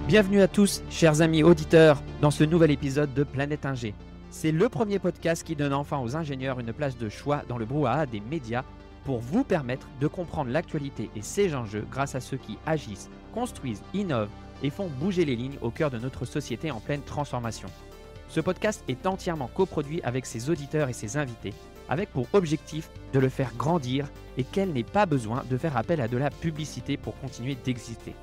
Bienvenue à tous, chers amis auditeurs, dans ce nouvel épisode de Planète Ingé. C'est le premier podcast qui donne enfin aux ingénieurs une place de choix dans le brouhaha des médias pour vous permettre de comprendre l'actualité et ses enjeux grâce à ceux qui agissent, construisent, innovent et font bouger les lignes au cœur de notre société en pleine transformation. Ce podcast est entièrement coproduit avec ses auditeurs et ses invités, avec pour objectif de le faire grandir et qu'elle n'ait pas besoin de faire appel à de la publicité pour continuer d'exister.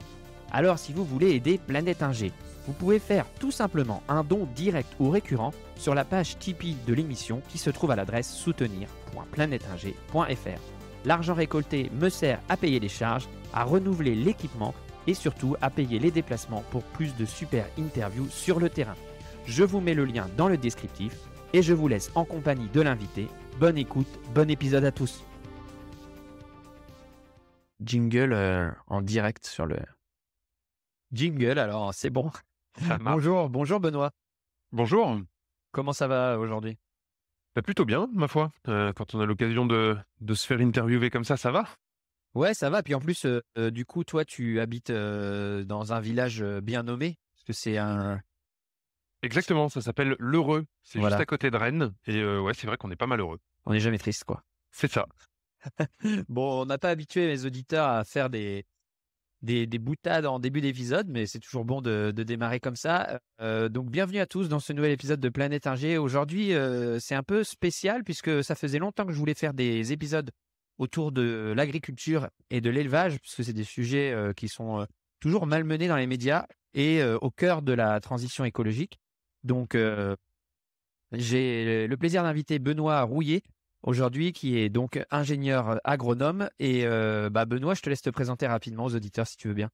Alors si vous voulez aider Planète Ingé, vous pouvez faire tout simplement un don direct ou récurrent sur la page Tipeee de l'émission qui se trouve à l'adresse soutenir.planeteinger.fr. L'argent récolté me sert à payer les charges, à renouveler l'équipement et surtout à payer les déplacements pour plus de super interviews sur le terrain. Je vous mets le lien dans le descriptif et je vous laisse en compagnie de l'invité. Bonne écoute, bon épisode à tous. Jingle en direct sur le... Jingle, alors c'est bon. Ça marche. Bonjour Benoît. Bonjour. Comment ça va aujourd'hui? Bah, plutôt bien, ma foi. Quand on a l'occasion de se faire interviewer comme ça va? Ouais, ça va. Puis en plus, du coup, toi, tu habites dans un village bien nommé, parce que c'est un... Exactement, ça s'appelle l'Heureux. C'est Voilà. juste à côté de Rennes. Et ouais, c'est vrai qu'on est pas mal heureux. On n'est jamais triste, quoi. C'est ça. Bon, on n'a pas habitué mes auditeurs à faire des boutades en début d'épisode, mais c'est toujours bon de démarrer comme ça. Donc, bienvenue à tous dans ce nouvel épisode de Planète Ingé. Aujourd'hui, c'est un peu spécial puisque ça faisait longtemps que je voulais faire des épisodes autour de l'agriculture et de l'élevage, puisque c'est des sujets qui sont toujours malmenés dans les médias et au cœur de la transition écologique. Donc, j'ai le plaisir d'inviter Benoît Rouillet aujourd'hui, qui est donc ingénieur agronome. Et Benoît, je te laisse te présenter rapidement aux auditeurs si tu veux bien.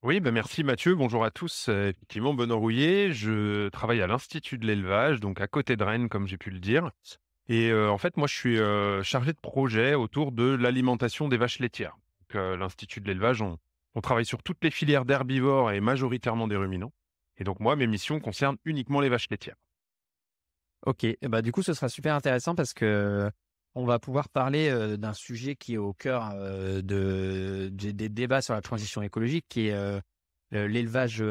Oui, bah merci Mathieu. Bonjour à tous. Effectivement, Benoît Rouillet. Je travaille à l'Institut de l'élevage, donc à côté de Rennes, comme j'ai pu le dire. Et en fait, moi, je suis chargé de projet autour de l'alimentation des vaches laitières. Donc, l'Institut de l'élevage, on travaille sur toutes les filières d'herbivores et majoritairement des ruminants. Et donc, moi, mes missions concernent uniquement les vaches laitières. Ok, et du coup, ce sera super intéressant parce que on va pouvoir parler d'un sujet qui est au cœur des débats sur la transition écologique, qui est l'élevage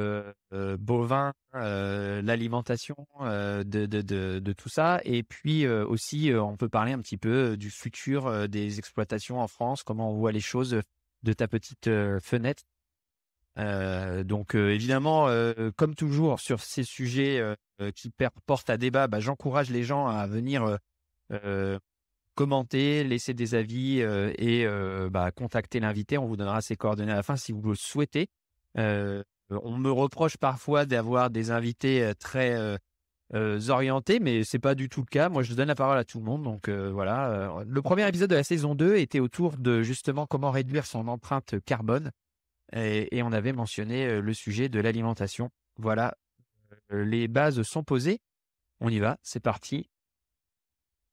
bovin, l'alimentation de tout ça. Et puis aussi, on peut parler un petit peu du futur des exploitations en France, comment on voit les choses de ta petite fenêtre. Donc évidemment, comme toujours sur ces sujets qui portent à débat, j'encourage les gens à venir commenter, laisser des avis et contacter l'invité. On vous donnera ses coordonnées à la fin si vous le souhaitez. On me reproche parfois d'avoir des invités très orientés, mais c'est pas du tout le cas. Moi, je donne la parole à tout le monde. Donc voilà. Le premier épisode de la saison 2 était autour de justement comment réduire son empreinte carbone. Et on avait mentionné le sujet de l'alimentation. Voilà, les bases sont posées. On y va, c'est parti.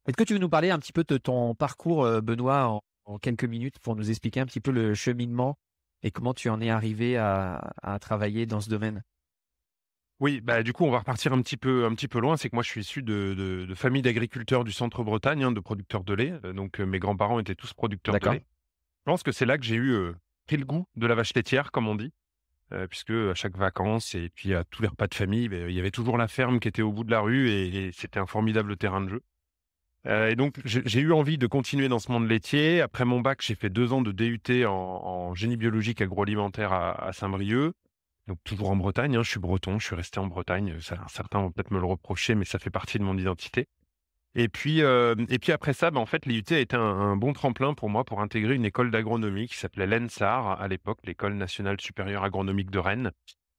Est-ce que tu veux nous parler un petit peu de ton parcours, Benoît, en quelques minutes pour nous expliquer un petit peu le cheminement et comment tu en es arrivé à travailler dans ce domaine? Oui, bah, du coup, on va repartir un petit peu loin. C'est que moi, je suis issu de famille d'agriculteurs du centre-Bretagne, hein, de producteurs de lait. Donc, mes grands-parents étaient tous producteurs de D'accord. lait. Je pense que c'est là que j'ai eu pris le goût de la vache laitière, comme on dit, puisque à chaque vacances et puis à tous les repas de famille, il y avait toujours la ferme qui était au bout de la rue et c'était un formidable terrain de jeu. Et donc, j'ai eu envie de continuer dans ce monde laitier. Après mon bac, j'ai fait 2 ans de DUT en génie biologique agroalimentaire à Saint-Brieuc. Donc toujours en Bretagne, hein, je suis breton, je suis resté en Bretagne. Ça, certains vont peut-être me le reprocher, mais ça fait partie de mon identité. Et puis après ça, en fait, l'IUT a été un bon tremplin pour moi pour intégrer une école d'agronomie qui s'appelait l'ENSAR à l'époque, l'École nationale supérieure agronomique de Rennes,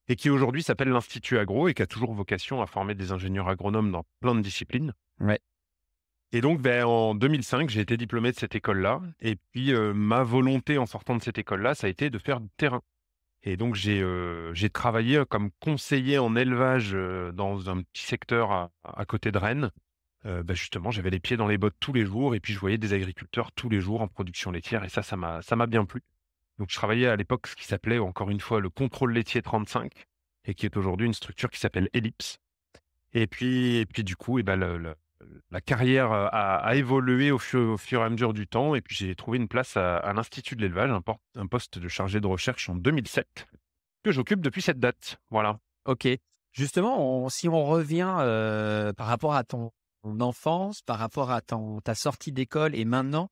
et qui aujourd'hui s'appelle l'Institut Agro et qui a toujours vocation à former des ingénieurs agronomes dans plein de disciplines. Ouais. Et donc, en 2005, j'ai été diplômé de cette école-là. Et puis, ma volonté en sortant de cette école-là, ça a été de faire du terrain. Et donc, j'ai travaillé comme conseiller en élevage dans un petit secteur à côté de Rennes. Justement, j'avais les pieds dans les bottes tous les jours et puis je voyais des agriculteurs tous les jours en production laitière et ça m'a bien plu. Donc, je travaillais à l'époque ce qui s'appelait encore une fois le contrôle laitier 35 et qui est aujourd'hui une structure qui s'appelle Ellipse. Et puis du coup, la carrière a évolué au fur et à mesure du temps. Et puis j'ai trouvé une place à l'Institut de l'élevage, un poste de chargé de recherche en 2007. que j'occupe depuis cette date. Voilà. OK. Justement, si on revient, par rapport à ton enfance, par rapport à ta sortie d'école et maintenant,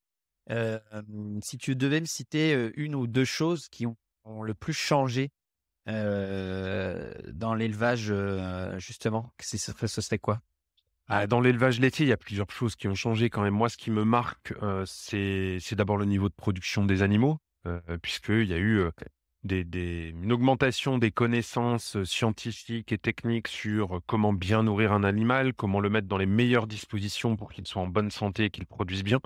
si tu devais me citer, 1 ou 2 choses qui ont le plus changé, dans l'élevage, justement, ce serait quoi? Ah, dans l'élevage laitier, il y a plusieurs choses qui ont changé quand même. Moi, ce qui me marque, c'est d'abord le niveau de production des animaux, puisqu'il y a eu, une augmentation des connaissances, scientifiques et techniques sur, comment bien nourrir un animal, comment le mettre dans les meilleures dispositions pour qu'il soit en bonne santé et qu'il produise bien.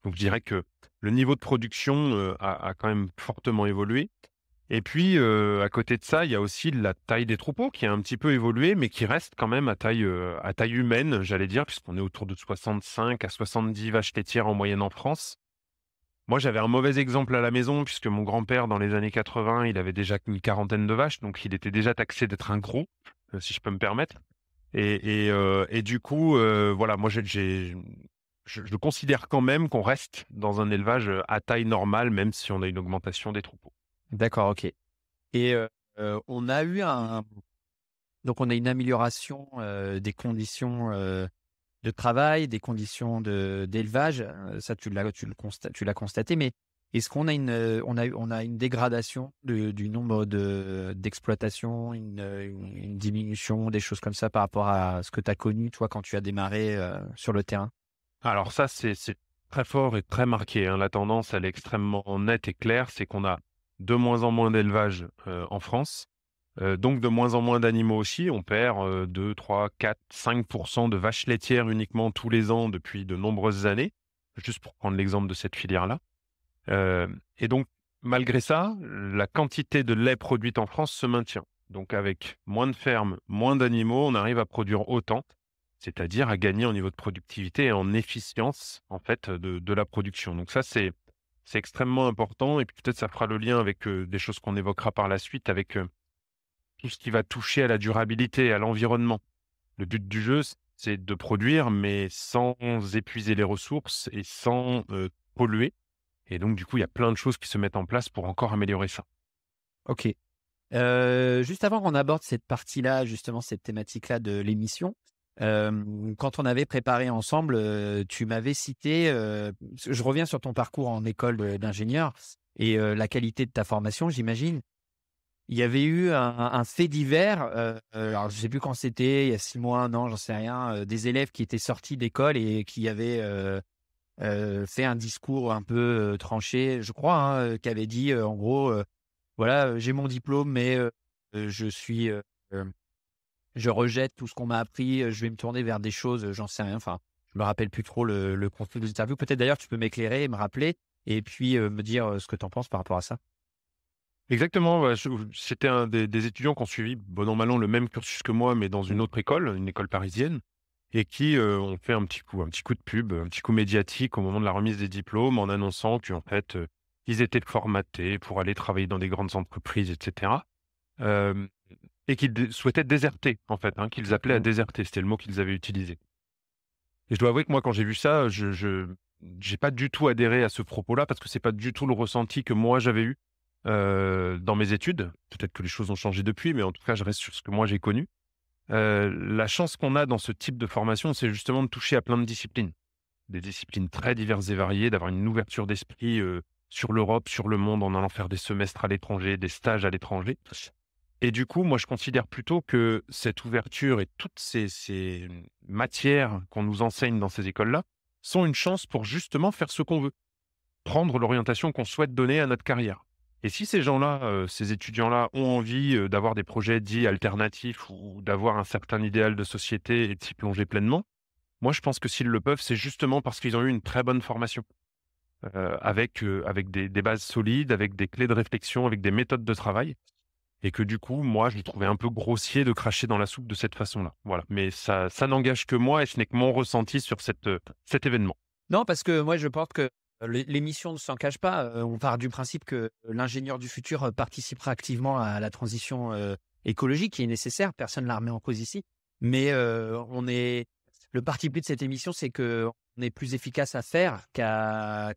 Donc je dirais que le niveau de production, a quand même fortement évolué. Et puis, à côté de ça, il y a aussi la taille des troupeaux qui a un petit peu évolué, mais qui reste quand même à taille humaine, j'allais dire, puisqu'on est autour de 65 à 70 vaches laitières en moyenne en France. Moi, j'avais un mauvais exemple à la maison, puisque mon grand-père, dans les années 80, il avait déjà une quarantaine de vaches, donc il était déjà taxé d'être un gros, si je peux me permettre. Et du coup, voilà, moi, je considère quand même qu'on reste dans un élevage, à taille normale, même si on a une augmentation des troupeaux. D'accord, OK. Et on a eu donc on a une amélioration, des conditions, de travail, des conditions d'élevage, ça tu l'as constaté, mais est-ce qu'on a on a une dégradation du nombre d'exploitations, une diminution, des choses comme ça par rapport à ce que tu as connu, toi, quand tu as démarré, sur le terrain? Alors ça, c'est très fort et très marqué, hein. La tendance, elle est extrêmement nette et claire, c'est qu'on a de moins en moins d'élevage, en France, donc de moins en moins d'animaux aussi. On perd, 2-3-4-5 de vaches laitières uniquement tous les ans depuis de nombreuses années, juste pour prendre l'exemple de cette filière-là. Et donc malgré ça, la quantité de lait produite en France se maintient. Donc avec moins de fermes, moins d'animaux, on arrive à produire autant, c'est-à-dire à gagner en niveau de productivité et en efficience, en fait, de la production. Donc ça, c'est extrêmement important et puis peut-être ça fera le lien avec, des choses qu'on évoquera par la suite avec, tout ce qui va toucher à la durabilité, à l'environnement. Le but du jeu, c'est de produire, mais sans épuiser les ressources et sans, polluer. Et donc du coup, il y a plein de choses qui se mettent en place pour encore améliorer ça. OK. Juste avant qu'on aborde cette partie-là, justement, cette thématique-là de l'émission, quand on avait préparé ensemble, tu m'avais cité, je reviens sur ton parcours en école d'ingénieur et la qualité de ta formation, j'imagine. Il y avait eu un fait divers, alors je sais plus quand c'était, il y a 6 mois, 1 an, j'en sais rien, des élèves qui étaient sortis d'école et qui avaient, fait un discours un peu, tranché, je crois, hein, qui avait dit, en gros, voilà, j'ai mon diplôme, mais je suis, je rejette tout ce qu'on m'a appris, je vais me tourner vers des choses, j'en sais rien. Enfin, je me rappelle plus trop le contenu de l'interview. Peut-être d'ailleurs tu peux m'éclairer et me rappeler et puis, me dire, ce que tu en penses par rapport à ça? Exactement, ouais, c'était un des étudiants qui ont suivi, bon an mal an, le même cursus que moi, mais dans une autre école, une école parisienne et qui, ont fait un petit coup de pub, un petit coup médiatique au moment de la remise des diplômes en annonçant qu'en fait, ils étaient formatés pour aller travailler dans des grandes entreprises et cetera, hem et qu'ils souhaitaient déserter en fait, hein, qu'ils appelaient à Mmh. déserter, c'était le mot qu'ils avaient utilisé. Et je dois avouer que moi, quand j'ai vu ça, je j'ai pas du tout adhéré à ce propos-là parce que c'est pas du tout le ressenti que moi j'avais eu, dans mes études. Peut-être que les choses ont changé depuis, mais en tout cas, je reste sur ce que moi j'ai connu. La chance qu'on a dans ce type de formation, c'est justement de toucher à plein de disciplines. Des disciplines très diverses et variées, d'avoir une ouverture d'esprit, sur l'Europe, sur le monde, en allant faire des semestres à l'étranger, des stages à l'étranger. Et du coup, moi, je considère plutôt que cette ouverture et toutes ces matières qu'on nous enseigne dans ces écoles-là sont une chance pour justement faire ce qu'on veut, prendre l'orientation qu'on souhaite donner à notre carrière. Et si ces gens-là, ces étudiants-là ont envie, d'avoir des projets dits alternatifs ou d'avoir un certain idéal de société et de s'y plonger pleinement, moi, je pense que s'ils le peuvent, c'est justement parce qu'ils ont eu une très bonne formation, avec des bases solides, avec des clés de réflexion, avec des méthodes de travail et que du coup, moi, je l'ai trouvé un peu grossier de cracher dans la soupe de cette façon-là. Voilà, mais ça n'engage que moi et ce n'est que mon ressenti sur cet événement. Non, parce que moi je pense que l'émission ne s'en cache pas, on part du principe que l'ingénieur du futur, participera activement à la transition, écologique qui est nécessaire, personne ne la remet en cause ici. Mais, on est le parti pris de cette émission, c'est qu'on est plus efficace à faire qu'à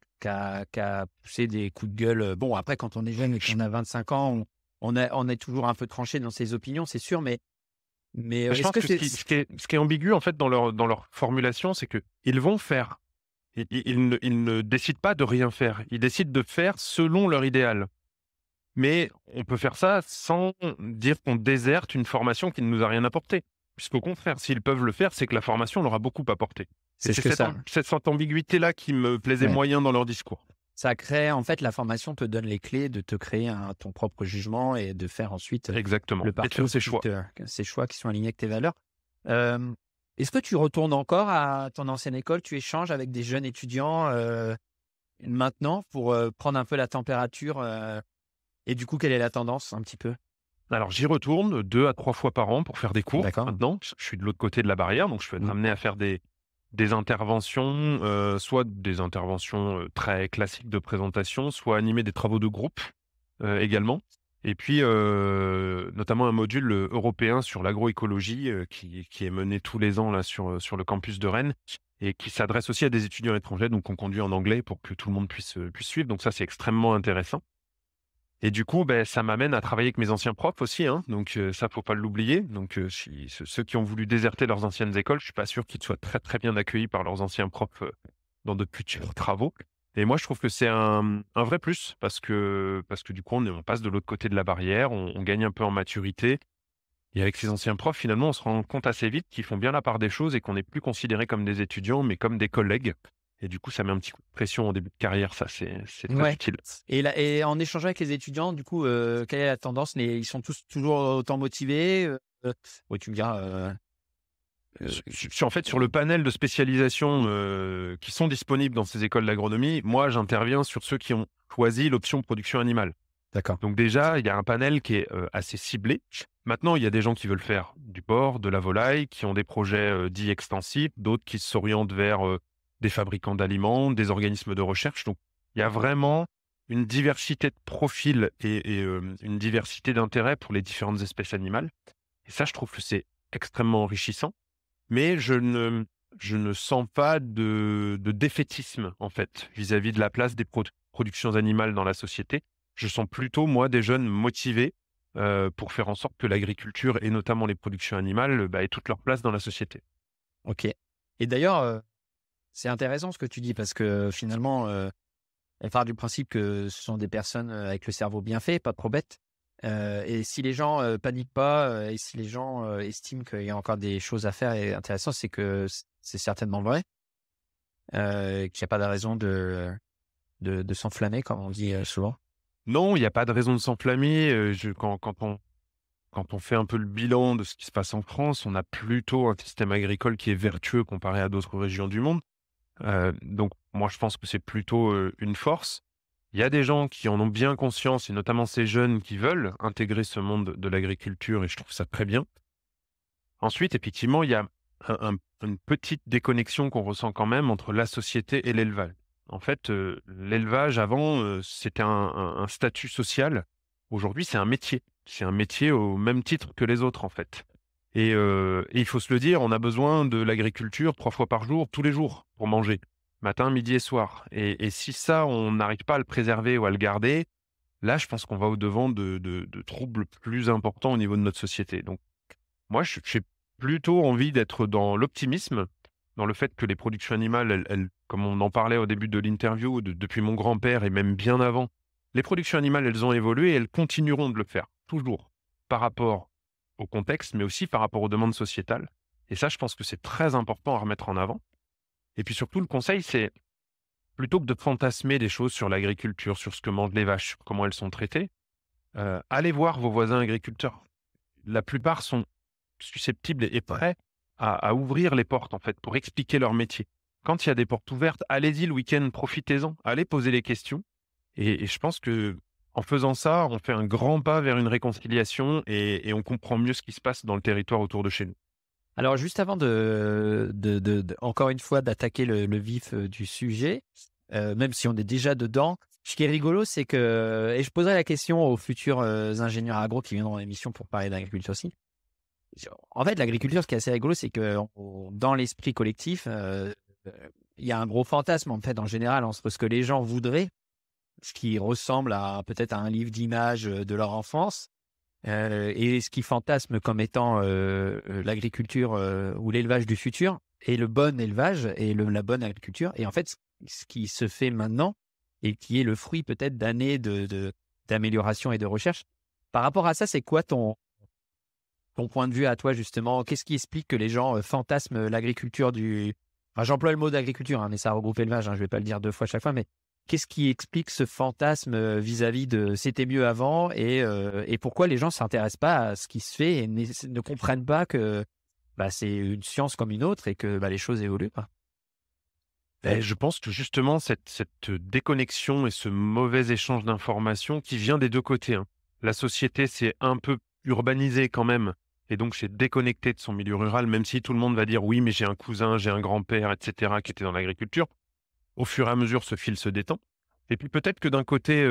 pousser des coups de gueule, bon après quand on est jeune et qu'on a 25 ans, on est toujours un peu tranché dans ses opinions, c'est sûr, mais Je est-ce pense que que ce qui est ambigu, en fait, dans leur formulation, c'est qu'ils vont faire. Ils ne décident pas de rien faire. Ils décident de faire selon leur idéal. Mais on peut faire ça sans dire qu'on déserte une formation qui ne nous a rien apporté. Puisqu'au contraire, s'ils peuvent le faire, c'est que la formation leur a beaucoup apporté. Et c'est c'est que cette, ça, cette ambiguïté-là qui me plaisait ouais, moyen dans leur discours. ça crée en fait la formation te donne les clés de te créer ton propre jugement et de faire ensuite Exactement. le Et de faire parcours ses choix. ces choix qui sont alignés avec tes valeurs. Est-ce que tu retournes encore à ton ancienne école? Tu échanges avec des jeunes étudiants maintenant pour prendre un peu la température et du coup, quelle est la tendance un petit peu? Alors, j'y retourne 2 à 3 fois par an pour faire des cours. D'accord. Maintenant, je suis de l'autre côté de la barrière, donc je peux être Mmh. amené à faire des interventions, soit des interventions, très classiques de présentation, soit animer des travaux de groupe, également. Et puis, notamment un module, européen sur l'agroécologie, qui est mené tous les ans là sur le campus de Rennes et qui s'adresse aussi à des étudiants étrangers, donc on conduit en anglais pour que tout le monde puisse suivre. Donc ça, c'est extrêmement intéressant. Et du coup, beh, ça m'amène à travailler avec mes anciens profs aussi, hein, donc ça, faut pas l'oublier. Donc si ceux qui ont voulu déserter leurs anciennes écoles, je suis pas sûr qu'ils soient très, très bien accueillis par leurs anciens profs, dans de futurs travaux. Et moi, je trouve que c'est un vrai plus parce que du coup, on passe de l'autre côté de la barrière, on gagne un peu en maturité et avec ces anciens profs, finalement, on se rend compte assez vite qu'ils font bien la part des choses et qu'on n'est plus considérés comme des étudiants, mais comme des collègues. Et du coup, ça met un petit coup de pression au début de carrière, ça, c'est très Ouais. utile. Et en échangeant avec les étudiants, du coup, quelle est la tendance? Ils sont tous toujours autant motivés? Oui, tu me diras, En fait, sur le panel de spécialisation, qui sont disponibles dans ces écoles d'agronomie, moi, j'interviens sur ceux qui ont choisi l'option production animale. d'accord. Donc déjà, il y a un panel qui est, assez ciblé. Maintenant, il y a des gens qui veulent faire du porc, de la volaille, qui ont des projets, dits extensifs, d'autres qui s'orientent vers, des fabricants d'aliments, des organismes de recherche. Donc il y a vraiment une diversité de profils et une diversité d'intérêts pour les différentes espèces animales et ça, je trouve que c'est extrêmement enrichissant. Mais je ne sens pas de défaitisme, en fait, vis-à-vis de la place des productions animales dans la société. Je sens plutôt, moi, des jeunes motivés, pour faire en sorte que l'agriculture et notamment les productions animales, bah, aient toute leur place dans la société. OK. Et d'ailleurs, c'est intéressant ce que tu dis parce que finalement, elle part du principe que ce sont des personnes, avec le cerveau bien fait, pas trop bêtes. Et si les gens, paniquent pas, et si les gens, estiment qu'il y a encore des choses à faire et intéressantes, c'est que c'est certainement vrai, qu'il y a pas de raison de s'enflammer comme on dit, souvent. Non, il n'y a pas de raison de s'enflammer, quand on fait un peu le bilan de ce qui se passe en France, on a plutôt un système agricole qui est vertueux comparé à d'autres régions du monde. Donc moi, je pense que c'est plutôt, une force. Il y a des gens qui en ont bien conscience et notamment ces jeunes qui veulent intégrer ce monde de l'agriculture et je trouve ça très bien. Ensuite, effectivement, il y a une petite déconnexion qu'on ressent quand même entre la société et l'élevage. En fait, l'élevage avant, c'était un statut social. Aujourd'hui, c'est un métier. C'est un métier au même titre que les autres, en fait. Et il faut se le dire, on a besoin de l'agriculture 3 fois par jour, tous les jours, pour manger, matin, midi et soir. Et si ça, on n'arrive pas à le préserver ou à le garder, là, je pense qu'on va au-devant de troubles plus importants au niveau de notre société. Donc moi, j'ai plutôt envie d'être dans l'optimisme, dans le fait que les productions animales, elles comme on en parlait au début de l'interview, depuis mon grand-père et même bien avant, les productions animales, elles ont évolué et elles continueront de le faire, toujours, par rapport au contexte, mais aussi par rapport aux demandes sociétales. Et ça, je pense que c'est très important à remettre en avant. Et puis surtout, le conseil, c'est plutôt que de fantasmer des choses sur l'agriculture, sur ce que mangent les vaches, sur comment elles sont traitées, allez voir vos voisins agriculteurs. La plupart sont susceptibles et prêts à ouvrir les portes, en fait, pour expliquer leur métier. Quand il y a des portes ouvertes, allez-y le week-end, profitez-en, allez poser les questions. Et je pense que en faisant ça, on fait un grand pas vers une réconciliation et on comprend mieux ce qui se passe dans le territoire autour de chez nous. Alors juste avant encore une fois d'attaquer le vif, du sujet, même si on est déjà dedans, ce qui est rigolo, c'est que et je poserai la question aux futurs, ingénieurs agro qui viendront dans l'émission pour parler d'agriculture aussi. En fait, l'agriculture, ce qui est assez rigolo, c'est que dans l'esprit collectif, il y a un gros fantasme, en fait, en général, entre ce que les gens voudraient, ce qui ressemble à peut-être à un livre d'images, de leur enfance et ce qu'ils fantasment comme étant l'agriculture ou l'élevage du futur, et le bon élevage et la bonne agriculture. Et en fait, ce qui se fait maintenant et qui est le fruit peut-être d'années d'amélioration et de recherche. Par rapport à ça, c'est quoi ton point de vue à toi, justement? Qu'est-ce qui explique que les gens fantasment l'agriculture du... Enfin, j'emploie le mot d'agriculture, hein, mais ça regroupe élevage, hein, je ne vais pas le dire deux fois chaque fois, mais qu'est-ce qui explique ce fantasme vis-à-vis de c'était mieux avant, et pourquoi les gens ne s'intéressent pas à ce qui se fait et ne comprennent pas que c'est une science comme une autre et que les choses évoluent, quoi. Et je pense que justement cette déconnexion et ce mauvais échange d'informations qui vient des 2 côtés, hein. La société s'est un peu urbanisée quand même et donc s'est déconnectée de son milieu rural, même si tout le monde va dire: «Oui, mais j'ai un cousin, j'ai un grand-père et cetera qui était dans l'agriculture». Au fur et à mesure, ce fil se détend et puis peut-être que d'un côté,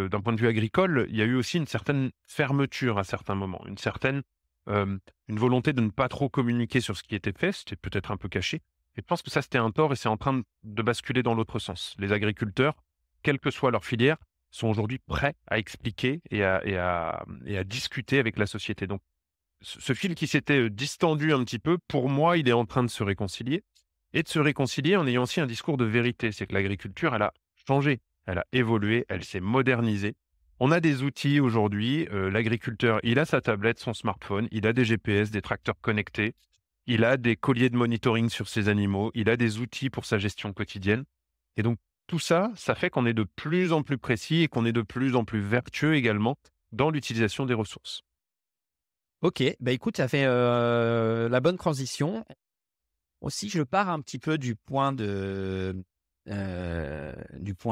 d'un point de vue agricole, il y a eu aussi une certaine fermeture à certains moments, une volonté de ne pas trop communiquer sur ce qui était fait, c'était peut-être un peu caché et je pense que ça, c'était un tort et c'est en train de basculer dans l'autre sens. Les agriculteurs, quelle que soit leur filière, sont aujourd'hui prêts à expliquer et à discuter avec la société. Donc ce fil qui s'était, distendu un petit peu, pour moi, il est en train de se réconcilier et de se réconcilier en ayant aussi un discours de vérité. C'est que l'agriculture, elle a changé, elle a évolué, elle s'est modernisée. On a des outils aujourd'hui, l'agriculteur, il a sa tablette, son smartphone, il a des GPS, des tracteurs connectés, il a des colliers de monitoring sur ses animaux, il a des outils pour sa gestion quotidienne et donc tout ça, ça fait qu'on est de plus en plus précis et qu'on est de plus en plus vertueux également dans l'utilisation des ressources. Ok, écoute, ça fait la bonne transition. Aussi, je pars un petit peu du point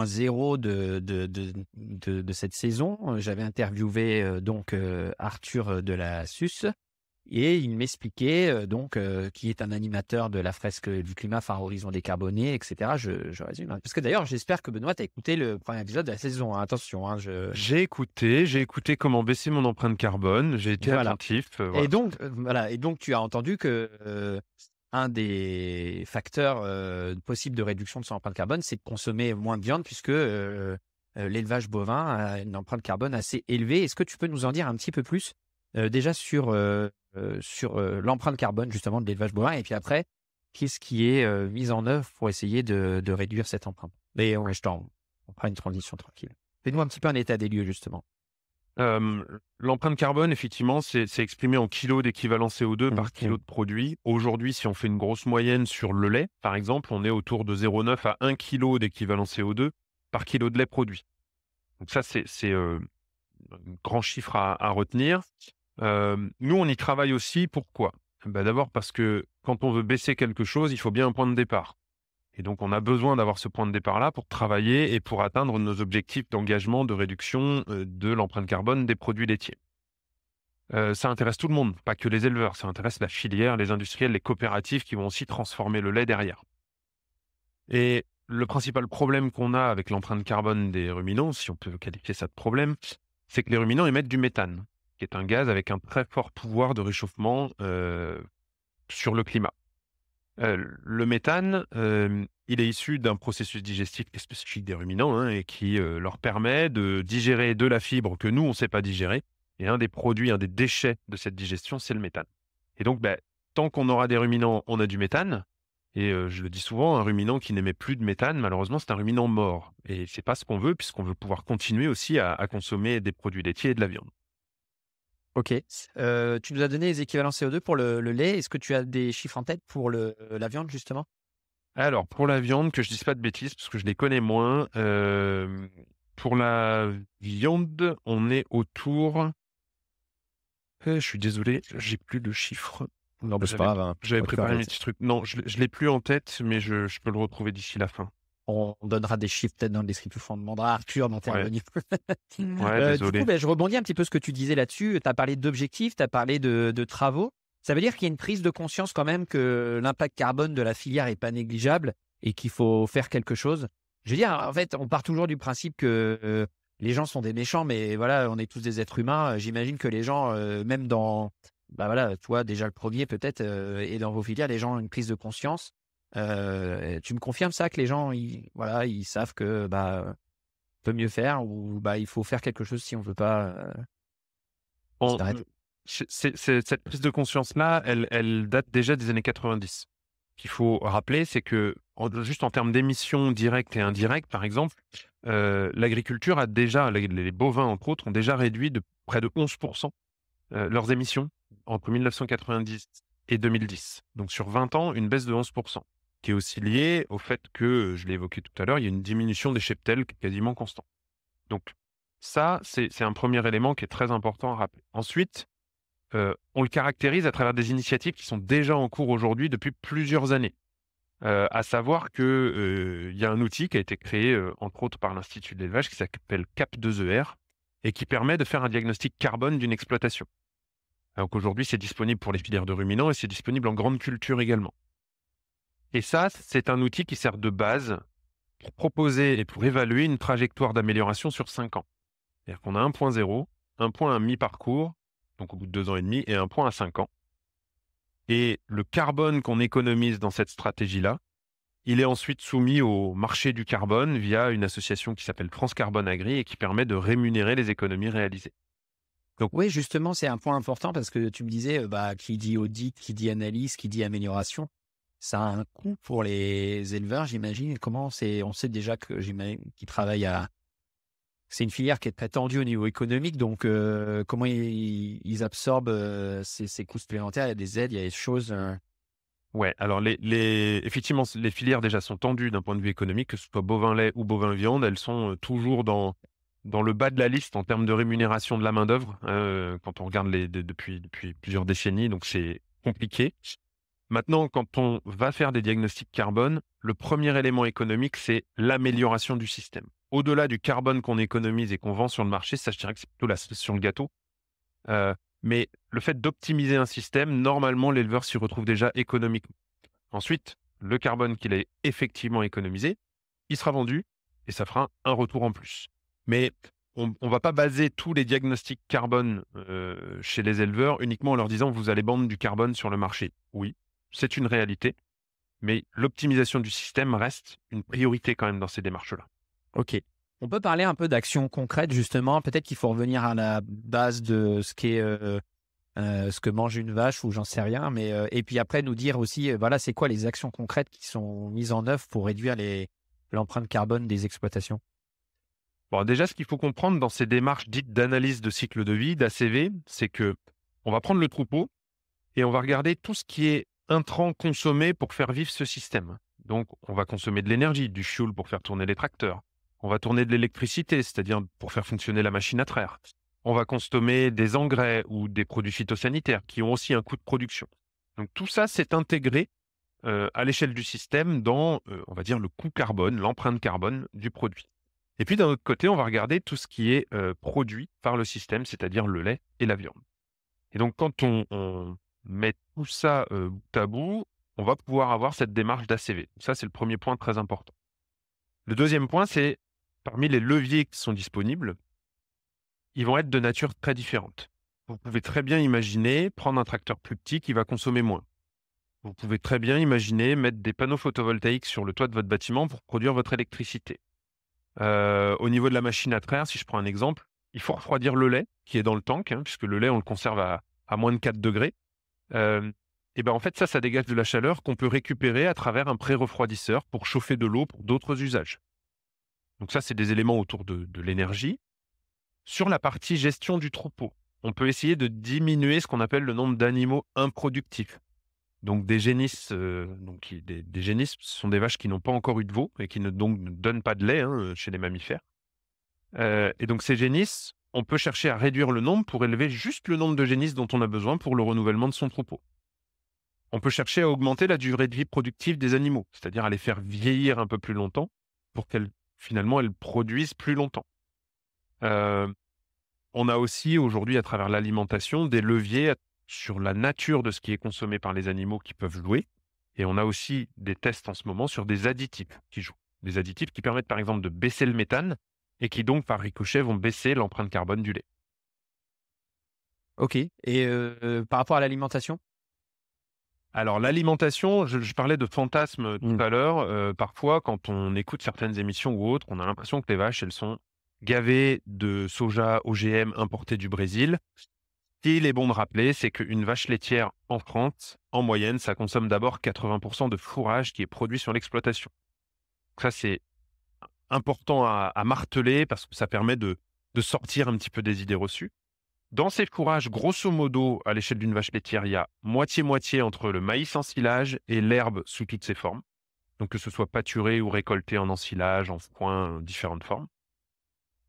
zéro de cette saison. J'avais interviewé Arthur de la SUS, et il m'expliquait qui est un animateur de la fresque du climat Phare Horizon décarboné, etc. Je résume, hein. Parce que d'ailleurs, j'espère que Benoît, tu as écouté le premier épisode de la saison, hein. Attention, hein, J'ai écouté comment baisser mon empreinte carbone, j'ai été voilà. attentif, Et voilà. donc, tu as entendu que un des facteurs possibles de réduction de son empreinte carbone, c'est de consommer moins de viande, puisque l'élevage bovin a une empreinte carbone assez élevée. Est-ce que tu peux nous en dire un petit peu plus déjà sur l'empreinte carbone justement de l'élevage bovin, et puis après, qu'est-ce qui est mis en œuvre pour essayer de réduire cette empreinte? Mais on fera une transition tranquille. Fais-nous un petit peu un état des lieux, justement. Hem, L'empreinte carbone, effectivement, c'est exprimé en kilos d'équivalent CO2 par kilo de produit. Aujourd'hui, si on fait une grosse moyenne sur le lait, par exemple, on est autour de 0,9 à 1 kilo d'équivalent CO2 par kilo de lait produit. Donc ça, c'est un grand chiffre à retenir. Nous, on y travaille aussi. Pourquoi? Bah, d'abord parce que quand on veut baisser quelque chose, il faut bien un point de départ. Et donc, on a besoin d'avoir ce point de départ-là pour travailler et pour atteindre nos objectifs d'engagement, de réduction, de l'empreinte carbone des produits laitiers. Ça intéresse tout le monde, pas que les éleveurs, ça intéresse la filière, les industriels, les coopératives qui vont aussi transformer le lait derrière. Et le principal problème qu'on a avec l'empreinte carbone des ruminants, si on peut qualifier ça de problème, c'est que les ruminants émettent du méthane, qui est un gaz avec un très fort pouvoir de réchauffement, sur le climat. Le méthane, il est issu d'un processus digestif qui est spécifique des ruminants, hein, et qui, leur permet de digérer de la fibre que nous, on ne sait pas digérer, et un des produits, un des déchets de cette digestion, c'est le méthane. Et donc, tant qu'on aura des ruminants, on a du méthane et je le dis souvent, un ruminant qui n'émet plus de méthane, malheureusement, c'est un ruminant mort et c'est pas ce qu'on veut puisqu'on veut pouvoir continuer aussi à consommer des produits laitiers et de la viande. Ok. Tu nous as donné les équivalents CO2 pour le lait. Est-ce que tu as des chiffres en tête pour la viande, justement? Alors pour la viande, que je dise pas de bêtises parce que je les connais moins, pour la viande, on est autour je suis désolé, j'ai plus le chiffre. Non, c'est J'avais pas grave, hein. j'avais Pas de préparé perdre. mes petits trucs. Non, je l'ai plus en tête, mais je peux le retrouver d'ici la fin. On donnera des chiffres peut-être dans le descriptif. On demandera à Arthur Ouais, d'intervenir. ouais, Du coup, désolé. je rebondis un petit peu ce que tu disais là-dessus. Tu as parlé d'objectifs, tu as parlé de travaux. Ça veut dire qu'il y a une prise de conscience quand même que l'impact carbone de la filière est pas négligeable et qu'il faut faire quelque chose. Je veux dire, en fait, on part toujours du principe que les gens sont des méchants, mais voilà, on est tous des êtres humains. J'imagine que les gens, même dans, voilà, toi déjà le premier peut-être, et dans vos filières, les gens ont une prise de conscience. Tu me confirmes ça, que les gens, ils savent que peut mieux faire, ou il faut faire quelque chose si on veut pas. En disparaître. cette prise de conscience-là, elle date déjà des années 90. Ce qu'il faut rappeler, c'est que juste en termes d'émissions directes et indirectes, par exemple, l'agriculture a déjà, les bovins entre autres, ont déjà réduit de près de 11% leurs émissions entre 1990 et 2010. Donc sur 20 ans, une baisse de 11%, qui est aussi liée au fait que, je l'ai évoqué tout à l'heure, il y a une diminution des cheptels qui est quasiment constante. Donc ça, c'est un premier élément qui est très important à rappeler. Ensuite, on le caractérise à travers des initiatives qui sont déjà en cours aujourd'hui depuis plusieurs années. À savoir que, il y a un outil qui a été créé, entre autres par l'Institut de l'élevage qui s'appelle CAP2ER et qui permet de faire un diagnostic carbone d'une exploitation. Donc aujourd'hui, c'est disponible pour les filières de ruminants et c'est disponible en grande culture également. Et ça, c'est un outil qui sert de base pour proposer et pour évaluer une trajectoire d'amélioration sur 5 ans. C'est-à-dire qu'on a un point zéro, un point à mi-parcours, donc au bout de 2 ans et demi, et un point à 5 ans. Et le carbone qu'on économise dans cette stratégie-là, il est ensuite soumis au marché du carbone via une association qui s'appelle France Carbone Agri et qui permet de rémunérer les économies réalisées. Donc, Oui, justement, c'est un point important parce que tu me disais, qui dit audit, qui dit analyse, qui dit amélioration, ça a un coût pour les éleveurs, j'imagine. Comment c'est On sait déjà que j'imagine qu'ils travaillent à c'est une filière qui est très tendue au niveau économique, donc comment ils absorbent, ces coûts supplémentaires? Il y a des aides, il y a des choses, ouais, alors effectivement, les filières déjà sont tendues d'un point de vue économique, que ce soit bovin-lait ou bovin-viande, elles sont toujours dans le bas de la liste en termes de rémunération de la main-d'œuvre, quand on regarde depuis plusieurs décennies, donc c'est compliqué. Maintenant, quand on va faire des diagnostics carbone, le premier élément économique, c'est l'amélioration du système. Au-delà du carbone qu'on économise et qu'on vend sur le marché, ça, je dirais que c'est plutôt la cerise sur le gâteau. Mais le fait d'optimiser un système, normalement, l'éleveur s'y retrouve déjà économiquement. Ensuite, le carbone qu'il a effectivement économisé, il sera vendu et ça fera un retour en plus. Mais on ne va pas baser tous les diagnostics carbone chez les éleveurs uniquement en leur disant vous allez vendre du carbone sur le marché. Oui, c'est une réalité, mais l'optimisation du système reste une priorité quand même dans ces démarches-là. OK. On peut parler un peu d'actions concrètes justement? Peut-être qu'il faut revenir à la base de ce qu'est, ce que mange une vache ou j'en sais rien, mais, et puis après nous dire aussi, voilà, c'est quoi les actions concrètes qui sont mises en œuvre pour réduire l'empreinte carbone des exploitations? Bon, déjà, ce qu'il faut comprendre dans ces démarches dites d'analyse de cycle de vie, d'ACV, c'est que on va prendre le troupeau et on va regarder tout ce qui est intrant consommé pour faire vivre ce système. Donc, on va consommer de l'énergie, du fioul pour faire tourner les tracteurs. On va tourner de l'électricité, c'est-à-dire pour faire fonctionner la machine à traire. On va consommer des engrais ou des produits phytosanitaires qui ont aussi un coût de production. Donc, tout ça, c'est intégré à l'échelle du système dans, on va dire, le coût carbone, l'empreinte carbone du produit. Et puis d'un autre côté, on va regarder tout ce qui est produit par le système, c'est-à-dire le lait et la viande. Et donc quand on met tout ça bout à bout, on va pouvoir avoir cette démarche d'ACV. Ça, c'est le premier point très important. Le deuxième point, c'est parmi les leviers qui sont disponibles, ils vont être de nature très différente. Vous pouvez très bien imaginer prendre un tracteur plus petit qui va consommer moins. Vous pouvez très bien imaginer mettre des panneaux photovoltaïques sur le toit de votre bâtiment pour produire votre électricité. Au niveau de la machine à traire, si je prends un exemple, il faut refroidir le lait qui est dans le tank, hein, puisque le lait, on le conserve à moins de 4 degrés. Et ben en fait, ça dégage de la chaleur qu'on peut récupérer à travers un pré-refroidisseur pour chauffer de l'eau pour d'autres usages. Donc ça, c'est des éléments autour de l'énergie. Sur la partie gestion du troupeau, on peut essayer de diminuer ce qu'on appelle le nombre d'animaux improductifs. Donc des génisses, des génisses, ce sont des vaches qui n'ont pas encore eu de veau et qui ne donnent pas de lait, hein, chez les mammifères. Et donc ces génisses, on peut chercher à réduire le nombre pour élever juste le nombre de génisses dont on a besoin pour le renouvellement de son troupeau. On peut chercher à augmenter la durée de vie productive des animaux, c'est-à-dire à les faire vieillir un peu plus longtemps pour finalement, elles produisent plus longtemps. Heu, on a aussi aujourd'hui, à travers l'alimentation, des leviers sur la nature de ce qui est consommé par les animaux qui peuvent jouer. Et on a aussi des tests en ce moment sur des additifs qui jouent. Des additifs qui permettent par exemple de baisser le méthane et qui donc par ricochet vont baisser l'empreinte carbone du lait. OK, et par rapport à l'alimentation? Alors l'alimentation, je parlais de fantasmes tout Mmh. à l'heure. Parfois, quand on écoute certaines émissions ou autres, on a l'impression que les vaches, elles sont gavées de soja OGM importé du Brésil. Ce qu'il est bon de rappeler, c'est qu'une vache laitière en France, en moyenne, ça consomme d'abord 80% de fourrage qui est produit sur l'exploitation. Ça, c'est important à marteler parce que ça permet de sortir un petit peu des idées reçues. Dans ces fourrages, grosso modo, à l'échelle d'une vache laitière, il y a moitié-moitié entre le maïs en silage et l'herbe sous toutes ses formes. Donc que ce soit pâturé ou récolté en ensilage, en foin, différentes formes.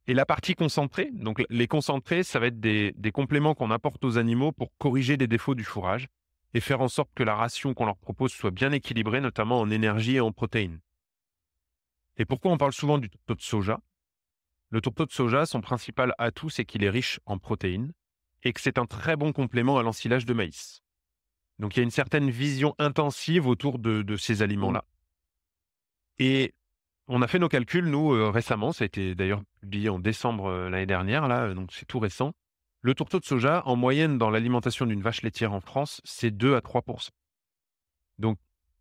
Et la partie concentrée, donc les concentrés, ça va être des compléments qu'on apporte aux animaux pour corriger les défauts du fourrage et faire en sorte que la ration qu'on leur propose soit bien équilibrée, notamment en énergie et en protéines. Et pourquoi on parle souvent du tourteau de soja? Le tourteau de soja, son principal atout, c'est qu'il est riche en protéines et que c'est un très bon complément à l'ensilage de maïs. Donc il y a une certaine vision intensive autour de ces aliments-là. Et on a fait nos calculs, nous, récemment. Ça a été d'ailleurs publié en décembre l'année dernière, là, donc c'est tout récent. Le tourteau de soja, en moyenne, dans l'alimentation d'une vache laitière en France, c'est 2 à 3%. Donc,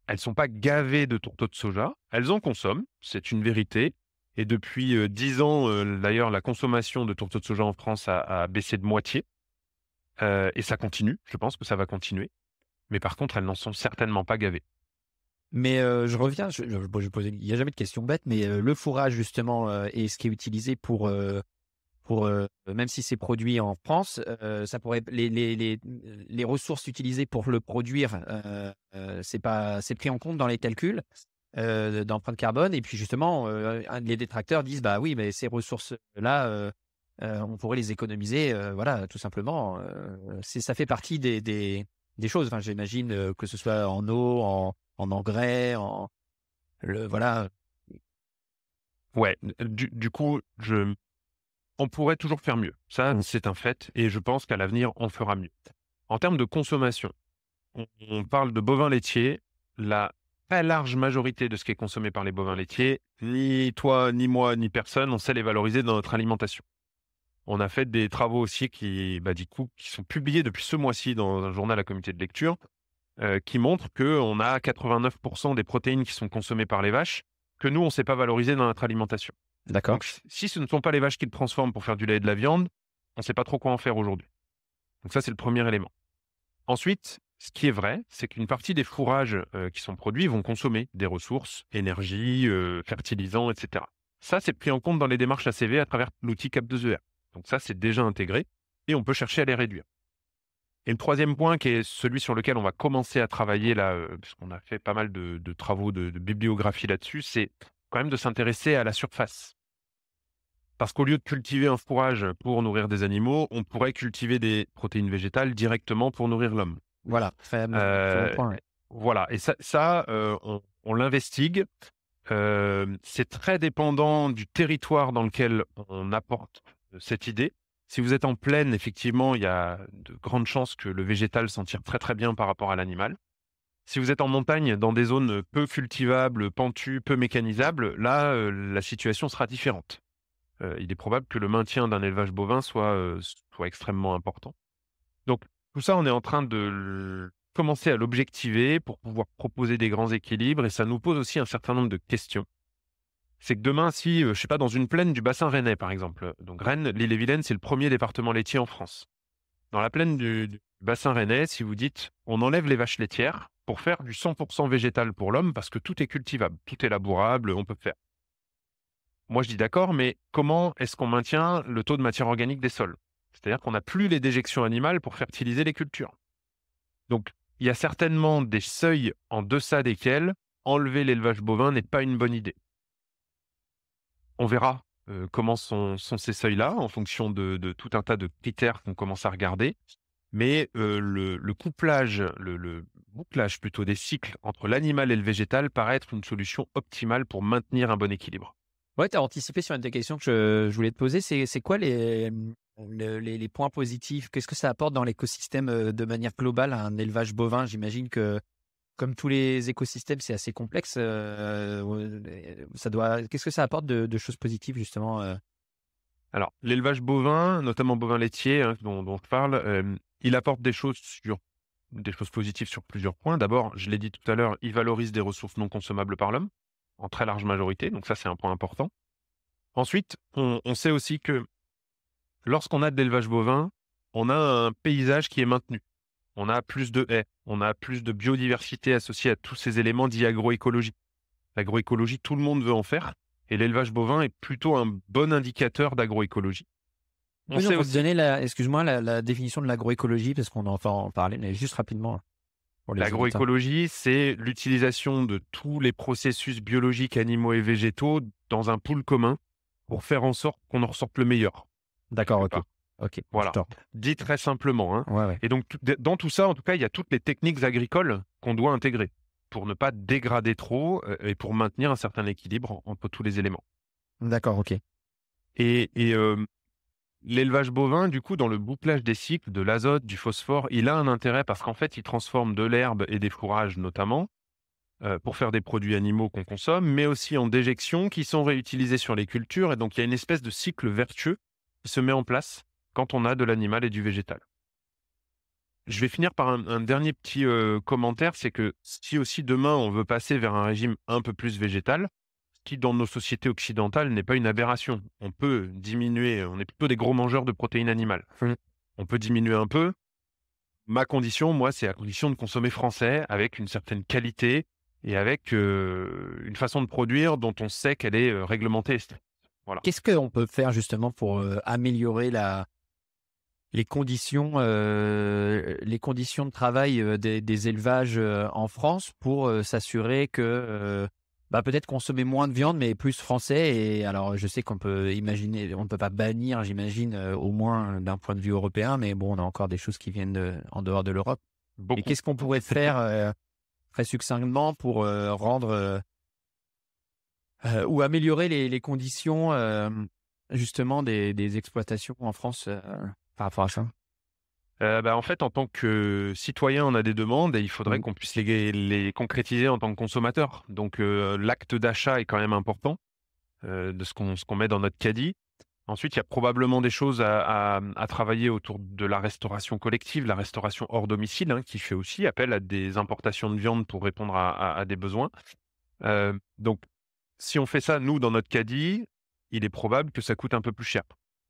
elles ne sont pas gavées de tourteau de soja. Elles en consomment, c'est une vérité. Et depuis 10 ans, d'ailleurs, la consommation de tourteau de soja en France a baissé de moitié. Et ça continue. Je pense que ça va continuer. Mais par contre, elles n'en sont certainement pas gavées. Mais je reviens, bon, il n'y a jamais de question bête, mais le fourrage justement et ce qui est utilisé pour même si c'est produit en France, ça pourrait les ressources utilisées pour le produire, c'est pris en compte dans les calculs d'empreinte carbone. Et puis justement, les détracteurs disent bah oui, mais ces ressources-là, on pourrait les économiser, voilà, tout simplement. Ça fait partie des choses. Enfin, j'imagine que ce soit en eau, en engrais, voilà. Ouais, du coup, on pourrait toujours faire mieux. Ça, c'est un fait. Et je pense qu'à l'avenir, on fera mieux. En termes de consommation, on parle de bovins laitiers. La très large majorité de ce qui est consommé par les bovins laitiers, ni toi, ni moi, ni personne, on sait les valoriser dans notre alimentation. On a fait des travaux aussi qui sont publiés depuis ce mois-ci dans un journal à comité de lecture, qui montrent qu'on a 89% des protéines qui sont consommées par les vaches que nous, on ne sait pas valoriser dans notre alimentation. D'accord. Donc, si ce ne sont pas les vaches qui le transforment pour faire du lait et de la viande, on ne sait pas trop quoi en faire aujourd'hui. Donc ça, c'est le premier élément. Ensuite, ce qui est vrai, c'est qu'une partie des fourrages qui sont produits vont consommer des ressources, énergie, fertilisants, etc. Ça, c'est pris en compte dans les démarches ACV à travers l'outil CAP2ER. Donc ça, c'est déjà intégré et on peut chercher à les réduire. Et le troisième point, qui est celui sur lequel on va commencer à travailler là, puisqu'on a fait pas mal de travaux de bibliographie là-dessus, c'est quand même de s'intéresser à la surface. Parce qu'au lieu de cultiver un fourrage pour nourrir des animaux, on pourrait cultiver des protéines végétales directement pour nourrir l'homme. Voilà, très bon point, ouais. Voilà, et on l'investigue. C'est très dépendant du territoire dans lequel on apporte cette idée. Si vous êtes en plaine, effectivement, il y a de grandes chances que le végétal s'en tire très très bien par rapport à l'animal. Si vous êtes en montagne, dans des zones peu cultivables, pentues, peu mécanisables, là, la situation sera différente. Il est probable que le maintien d'un élevage bovin soit extrêmement important. Donc, tout ça, on est en train de commencer à l'objectiver pour pouvoir proposer des grands équilibres et ça nous pose aussi un certain nombre de questions. C'est que demain, si, je sais pas, dans une plaine du bassin rennais, par exemple, donc Rennes, l'Ille-et-Vilaine, c'est le premier département laitier en France. Dans la plaine du bassin rennais, si vous dites, on enlève les vaches laitières pour faire du 100% végétal pour l'homme parce que tout est cultivable, tout est labourable, on peut faire. Moi, je dis d'accord, mais comment est-ce qu'on maintient le taux de matière organique des sols? C'est-à-dire qu'on n'a plus les déjections animales pour fertiliser les cultures. Donc, il y a certainement des seuils en deçà desquels enlever l'élevage bovin n'est pas une bonne idée. On verra comment sont ces seuils-là en fonction de tout un tas de critères qu'on commence à regarder. Mais le couplage, le bouclage plutôt des cycles entre l'animal et le végétal paraît être une solution optimale pour maintenir un bon équilibre. Ouais, tu as anticipé sur une des questions que je voulais te poser. C'est quoi les points positifs? Qu'est-ce que ça apporte dans l'écosystème de manière globale à un élevage bovin? J'imagine que, comme tous les écosystèmes, c'est assez complexe. Qu'est-ce que ça apporte de choses positives, justement Alors, l'élevage bovin, notamment bovin laitier, hein, dont je parle, il apporte des choses positives sur plusieurs points. D'abord, je l'ai dit tout à l'heure, il valorise des ressources non consommables par l'homme, en très large majorité, donc ça, c'est un point important. Ensuite, on sait aussi que lorsqu'on a de l'élevage bovin, on a un paysage qui est maintenu. On a plus de haies, on a plus de biodiversité associée à tous ces éléments dits agroécologie. L'agroécologie, tout le monde veut en faire et l'élevage bovin est plutôt un bon indicateur d'agroécologie. On Oui, sait donc, pour te aussi donner excuse-moi, la définition de l'agroécologie, parce qu'on en va en parler, mais juste rapidement pour les auditeurs. l'agroécologie, c'est l'utilisation de tous les processus biologiques, animaux et végétaux dans un pool commun pour faire en sorte qu'on en ressorte le meilleur, D'accord, quelque ok. part. Ok, je Voilà, t'en- dit très simplement, hein. Ouais, ouais. Et donc, dans tout ça, en tout cas, il y a toutes les techniques agricoles qu'on doit intégrer pour ne pas dégrader trop et pour maintenir un certain équilibre entre tous les éléments. D'accord, ok. Et l'élevage bovin, du coup, dans le bouclage des cycles, de l'azote, du phosphore, il a un intérêt parce qu'en fait, il transforme de l'herbe et des fourrages notamment pour faire des produits animaux qu'on consomme, mais aussi en déjections qui sont réutilisées sur les cultures. Et donc, il y a une espèce de cycle vertueux qui se met en place quand on a de l'animal et du végétal. Je vais finir par un dernier petit commentaire, c'est que si aussi demain on veut passer vers un régime un peu plus végétal, ce qui dans nos sociétés occidentales n'est pas une aberration. On peut diminuer, on est plutôt des gros mangeurs de protéines animales. Mmh. On peut diminuer un peu. Ma condition, moi, c'est à condition de consommer français avec une certaine qualité et avec une façon de produire dont on sait qu'elle est réglementée. Voilà. Qu'est-ce qu'on peut faire justement pour améliorer les conditions de travail des élevages en France pour s'assurer que peut-être consommer moins de viande mais plus français. Et alors je sais qu'on peut imaginer, on ne peut pas bannir, j'imagine, au moins d'un point de vue européen, mais bon, on a encore des choses qui viennent en dehors de l'Europe. Et Beaucoup. qu'est-ce qu'on pourrait faire très succinctement pour rendre ou améliorer les conditions justement des exploitations en France par rapport à ça? En fait, en tant que citoyen, on a des demandes et il faudrait Mmh. qu'on puisse les concrétiser en tant que consommateur. Donc, l'acte d'achat est quand même important, de ce qu'on met dans notre caddie. Ensuite, il y a probablement des choses à travailler autour de la restauration collective, la restauration hors domicile, hein, qui fait aussi appel à des importations de viande pour répondre à des besoins. Donc, si on fait ça, nous, dans notre caddie, il est probable que ça coûte un peu plus cher.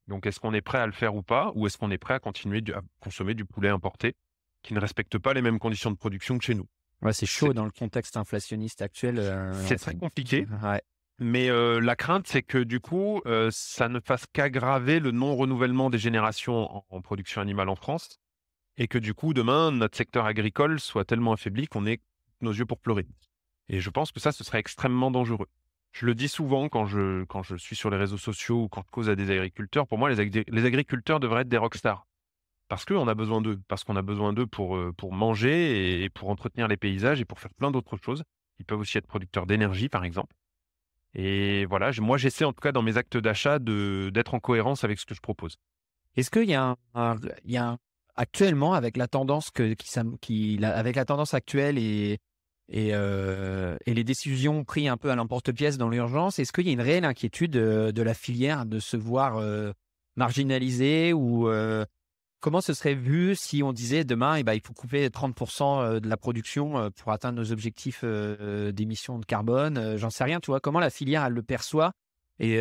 Donc, est-ce qu'on est prêt à le faire ou pas? Ou est-ce qu'on est prêt à continuer à consommer du poulet importé qui ne respecte pas les mêmes conditions de production que chez nous? Ouais, c'est C'est chaud dans le contexte inflationniste actuel, c'est ouais, très compliqué, ouais. mais la crainte, c'est que du coup, ça ne fasse qu'aggraver le non-renouvellement des générations en production animale en France et que du coup, demain, notre secteur agricole soit tellement affaibli qu'on ait nos yeux pour pleurer. Et je pense que ça, ce serait extrêmement dangereux. Je le dis souvent quand je suis sur les réseaux sociaux ou quand je cause à des agriculteurs. Pour moi, les agriculteurs devraient être des rockstars. Parce qu'on a besoin d'eux. Parce qu'on a besoin d'eux pour manger et pour entretenir les paysages et pour faire plein d'autres choses. Ils peuvent aussi être producteurs d'énergie, par exemple. Et voilà, moi, j'essaie en tout cas dans mes actes d'achat d'être en cohérence avec ce que je propose. Est-ce qu'il y a il y a actuellement avec la tendance avec la tendance actuelle et les décisions prises un peu à l'emporte-pièce dans l'urgence, est-ce qu'il y a une réelle inquiétude de la filière de se voir marginalisée ou comment ce serait vu si on disait demain, il faut couper 30% de la production pour atteindre nos objectifs d'émissions de carbone, j'en sais rien, tu vois? Comment la filière, elle le perçoit? Et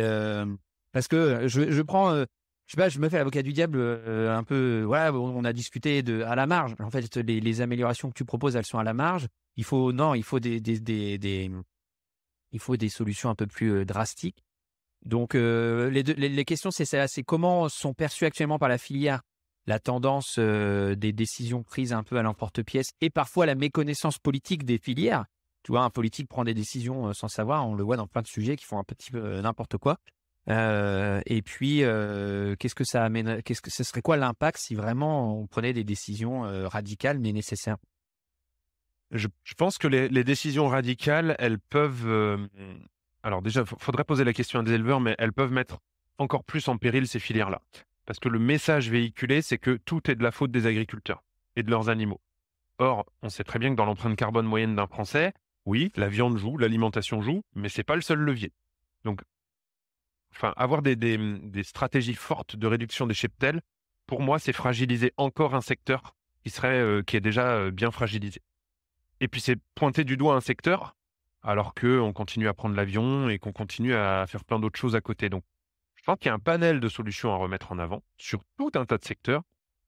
parce que je prends, je sais pas, je me fais l'avocat du diable, un peu, voilà, on a discuté à la marge. En fait, les améliorations que tu proposes, elles sont à la marge. Il faut il faut des solutions un peu plus drastiques. Donc les questions, c'est ça, c'est comment sont perçues actuellement par la filière la tendance des décisions prises un peu à l'emporte-pièce et parfois la méconnaissance politique des filières. Tu vois, un politique prend des décisions sans savoir, on le voit dans plein de sujets qui font un petit peu n'importe quoi. Et puis, qu'est-ce que ça amène? Ce serait quoi l'impact si vraiment on prenait des décisions radicales mais nécessaires? Je pense que les décisions radicales, elles peuvent, alors déjà, faudrait poser la question à des éleveurs, mais elles peuvent mettre encore plus en péril ces filières-là. Parce que le message véhiculé, c'est que tout est de la faute des agriculteurs et de leurs animaux. Or, on sait très bien que dans l'empreinte carbone moyenne d'un Français, oui, la viande joue, l'alimentation joue, mais c'est pas le seul levier. Donc, enfin, avoir des stratégies fortes de réduction des cheptels, pour moi, c'est fragiliser encore un secteur qui est déjà bien fragilisé. Et puis c'est pointer du doigt un secteur, alors qu'on continue à prendre l'avion et qu'on continue à faire plein d'autres choses à côté. Donc, je pense qu'il y a un panel de solutions à remettre en avant sur tout un tas de secteurs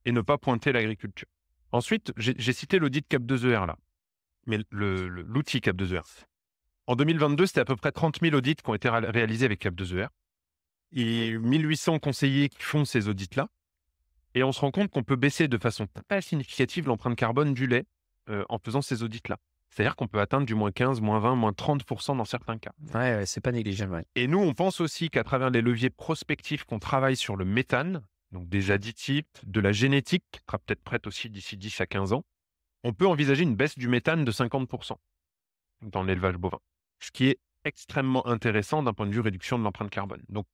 et ne pas pointer l'agriculture. Ensuite, j'ai cité l'audit Cap2ER là, mais l'outil Cap2ER. En 2022, c'était à peu près 30 000 audits qui ont été réalisés avec Cap2ER et 1800 conseillers qui font ces audits-là. Et on se rend compte qu'on peut baisser de façon très significative l'empreinte carbone du lait en faisant ces audits-là. C'est-à-dire qu'on peut atteindre du moins 15, moins 20, moins 30% dans certains cas. Ouais, c'est pas négligeable. Ouais. Et nous, on pense aussi qu'à travers les leviers prospectifs qu'on travaille sur le méthane, donc des additifs, de la génétique, qui sera peut-être prête aussi d'ici 10 à 15 ans, on peut envisager une baisse du méthane de 50% dans l'élevage bovin, ce qui est extrêmement intéressant d'un point de vue réduction de l'empreinte carbone. Donc,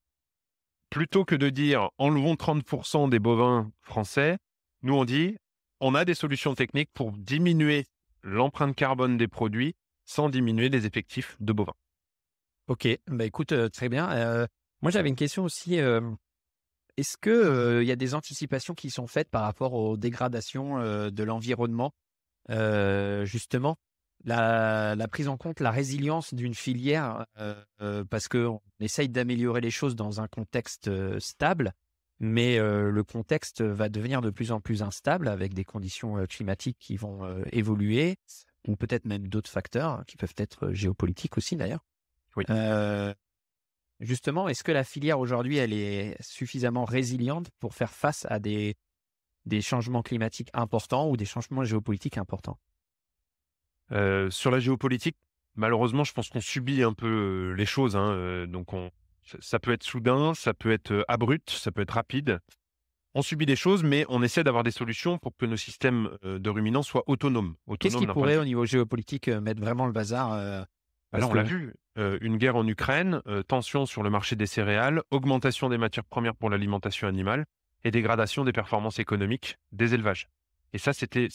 plutôt que de dire enlevons 30% des bovins français, nous on dit on a des solutions techniques pour diminuer l'empreinte carbone des produits sans diminuer les effectifs de bovins. Ok, bah écoute, très bien. Moi j'avais une question aussi. Est-ce que il y a des anticipations qui sont faites par rapport aux dégradations de l'environnement, justement, la prise en compte, la résilience d'une filière, parce qu'on essaye d'améliorer les choses dans un contexte stable, mais le contexte va devenir de plus en plus instable avec des conditions climatiques qui vont évoluer, ou peut-être même d'autres facteurs qui peuvent être géopolitiques aussi d'ailleurs. Oui. Justement, est-ce que la filière aujourd'hui, elle est suffisamment résiliente pour faire face à des changements climatiques importants ou des changements géopolitiques importants? Sur la géopolitique, malheureusement, je pense qu'on subit un peu les choses. Donc, ça peut être soudain, ça peut être abrupt, ça peut être rapide. On subit des choses, mais on essaie d'avoir des solutions pour que nos systèmes de ruminants soient autonomes. Qu'est-ce qui d'un point de pourrait, vue- au niveau géopolitique, mettre vraiment le bazar Bah parce là, on l'a que... vu, une guerre en Ukraine, tension sur le marché des céréales, augmentation des matières premières pour l'alimentation animale et dégradation des performances économiques des élevages. Et ça, c'était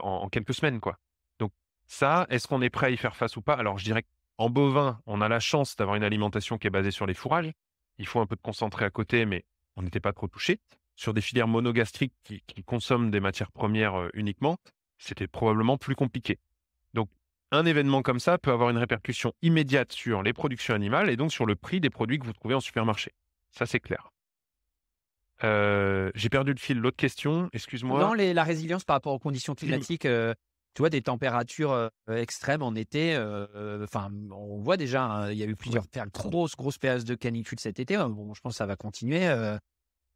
en quelques semaines, quoi. Donc ça, est-ce qu'on est prêt à y faire face ou pas? Alors, je dirais qu'en bovin, on a la chance d'avoir une alimentation qui est basée sur les fourrages. Il faut un peu de concentré à côté, mais on n'était pas trop touché. Sur des filières monogastriques qui consomment des matières premières uniquement, c'était probablement plus compliqué. Donc, un événement comme ça peut avoir une répercussion immédiate sur les productions animales et donc sur le prix des produits que vous trouvez en supermarché. Ça, c'est clair. J'ai perdu le fil. L'autre question, excuse-moi. Non, la résilience par rapport aux conditions climatiques, tu vois, des températures extrêmes en été, enfin, on voit déjà, hein, il y a eu plusieurs grosses périodes de canicule cet été. Bon, je pense que ça va continuer.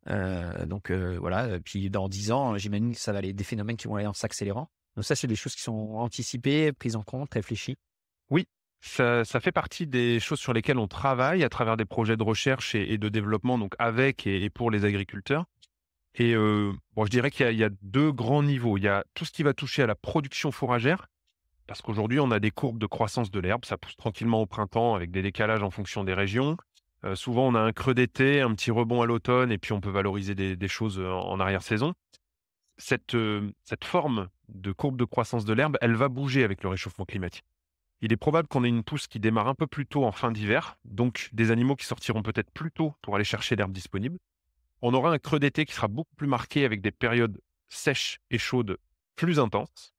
Donc voilà. Puis dans 10 ans, j'imagine que ça va aller des phénomènes qui vont aller en s'accélérant. Donc ça, c'est des choses qui sont anticipées, prises en compte, réfléchies. Oui, ça fait partie des choses sur lesquelles on travaille à travers des projets de recherche et de développement, donc avec et pour les agriculteurs. Et bon, je dirais qu'il y a 2 grands niveaux. Il y a tout ce qui va toucher à la production fourragère, parce qu'aujourd'hui, on a des courbes de croissance de l'herbe. Ça pousse tranquillement au printemps avec des décalages en fonction des régions. Souvent, on a un creux d'été, un petit rebond à l'automne et puis on peut valoriser des choses en arrière-saison. Cette forme de courbe de croissance de l'herbe, elle va bouger avec le réchauffement climatique. Il est probable qu'on ait une pousse qui démarre un peu plus tôt en fin d'hiver, donc des animaux qui sortiront peut-être plus tôt pour aller chercher l'herbe disponible. On aura un creux d'été qui sera beaucoup plus marqué avec des périodes sèches et chaudes plus intenses.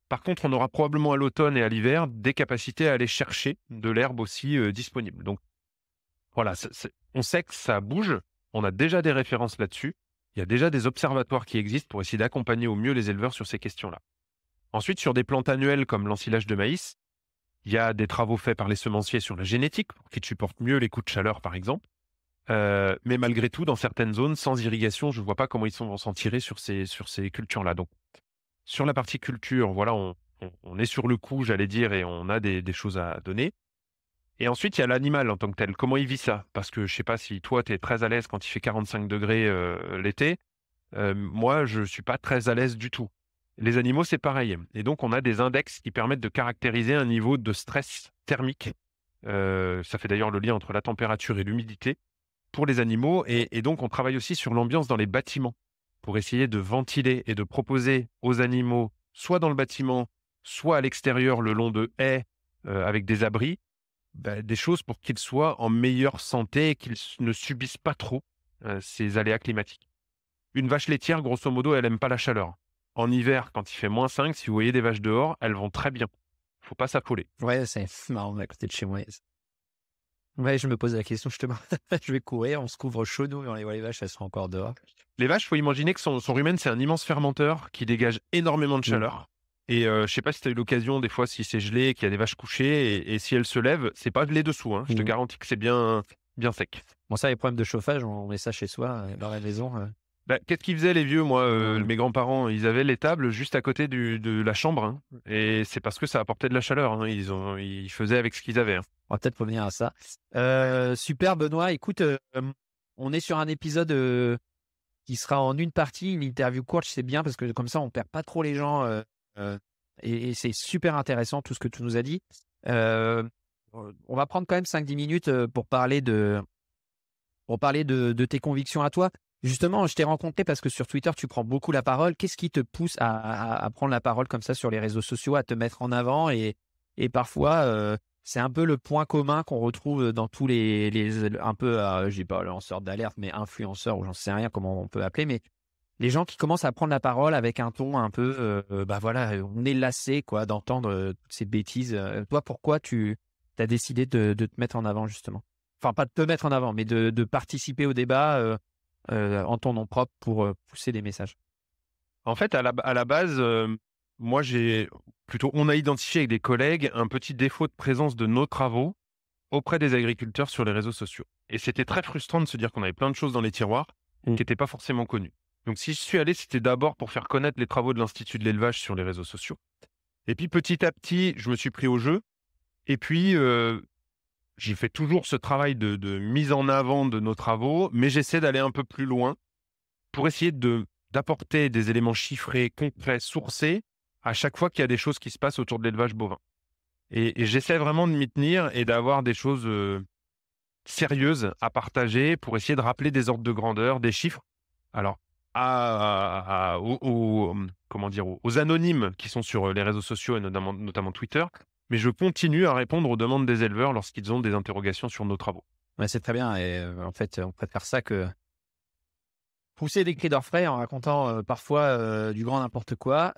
Par contre, on aura probablement à l'automne et à l'hiver des capacités à aller chercher de l'herbe aussi disponible. Donc voilà, on sait que ça bouge, on a déjà des références là-dessus, il y a déjà des observatoires qui existent pour essayer d'accompagner au mieux les éleveurs sur ces questions-là. Ensuite, sur des plantes annuelles comme l'ensilage de maïs, il y a des travaux faits par les semenciers sur la génétique pour qu'ils supportent mieux les coups de chaleur, par exemple. Mais malgré tout, dans certaines zones, sans irrigation, je ne vois pas comment ils vont s'en tirer sur ces cultures-là. Donc, sur la partie culture, voilà, on est sur le coup, j'allais dire, et on a des choses à donner. Et ensuite, il y a l'animal en tant que tel. Comment il vit ça? Parce que je ne sais pas si toi, tu es très à l'aise quand il fait 45 degrés l'été. Moi, je ne suis pas très à l'aise du tout. Les animaux, c'est pareil. Et donc, on a des index qui permettent de caractériser un niveau de stress thermique. Ça fait d'ailleurs le lien entre la température et l'humidité pour les animaux. Et donc, on travaille aussi sur l'ambiance dans les bâtiments pour essayer de ventiler et de proposer aux animaux, soit dans le bâtiment, soit à l'extérieur, le long de haies, avec des abris, des choses pour qu'ils soient en meilleure santé et qu'ils ne subissent pas trop ces aléas climatiques. Une vache laitière, grosso modo, elle aime pas la chaleur. En hiver, quand il fait -5, si vous voyez des vaches dehors, elles vont très bien. Faut pas s'affoler. Ouais, c'est marrant, à côté de chez moi. Ouais, je me pose la question justement. Je vais courir, on se couvre chaud nous, et on les voit les vaches, elles sont encore dehors. Les vaches, faut imaginer que son rumen, c'est un immense fermenteur qui dégage énormément de Mmh. chaleur. Et je sais pas si tu as eu l'occasion, des fois, si c'est gelé, qu'il y a des vaches couchées, et si elles se lèvent, c'est pas gelé dessous, hein. Je te Mmh. garantis que c'est bien sec. Bon ça, les problèmes de chauffage, on met ça chez soi, dans la maison, Bah, qu'est-ce qu'ils faisaient les vieux? Moi, mmh. mes grands-parents, ils avaient l'étable juste à côté de la chambre, hein, et c'est parce que ça apportait de la chaleur, hein. Ils faisaient avec ce qu'ils avaient, hein. On va peut-être revenir à ça. Super Benoît, écoute, on est sur un épisode, qui sera en une partie, une interview courte, c'est bien parce que comme ça on perd pas trop les gens, heu et c'est super intéressant tout ce que tu nous as dit. Heu, on va prendre quand même 5-10 minutes, pour parler de tes convictions à toi. Justement, je t'ai rencontré parce que sur Twitter, tu prends beaucoup la parole. Qu'est-ce qui te pousse à prendre la parole comme ça sur les réseaux sociaux, à te mettre en avant et parfois, c'est un peu le point commun qu'on retrouve dans tous les un peu, je dis pas lanceurs d'alerte, mais influenceurs ou j'en sais rien comment on peut appeler, mais les gens qui commencent à prendre la parole avec un ton un peu, bah, voilà, on est lassé quoi d'entendre, toutes ces bêtises, toi pourquoi tu as décidé de te mettre en avant justement? Enfin pas de te mettre en avant, mais de participer au débat, en ton nom propre pour, pousser des messages? En fait, à la base, moi, on a identifié avec des collègues un petit défaut de présence de nos travaux auprès des agriculteurs sur les réseaux sociaux. Et c'était très frustrant de se dire qu'on avait plein de choses dans les tiroirs Mmh. qui n'étaient pas forcément connues. Donc, si je suis allé, c'était d'abord pour faire connaître les travaux de l'Institut de l'élevage sur les réseaux sociaux. Et puis, petit à petit, je me suis pris au jeu. Et puis, j'ai fait toujours ce travail de mise en avant de nos travaux, mais j'essaie d'aller un peu plus loin pour essayer d'apporter des éléments chiffrés, concrets, sourcés, à chaque fois qu'il y a des choses qui se passent autour de l'élevage bovin. Et j'essaie vraiment de m'y tenir et d'avoir des choses, sérieuses à partager pour essayer de rappeler des ordres de grandeur, des chiffres. Alors comment dire? Aux anonymes qui sont sur, les réseaux sociaux et notamment Twitter, mais je continue à répondre aux demandes des éleveurs lorsqu'ils ont des interrogations sur nos travaux. Ouais, c'est très bien et en fait, on préfère ça que pousser des cris d'orfraie en racontant, parfois, du grand n'importe quoi.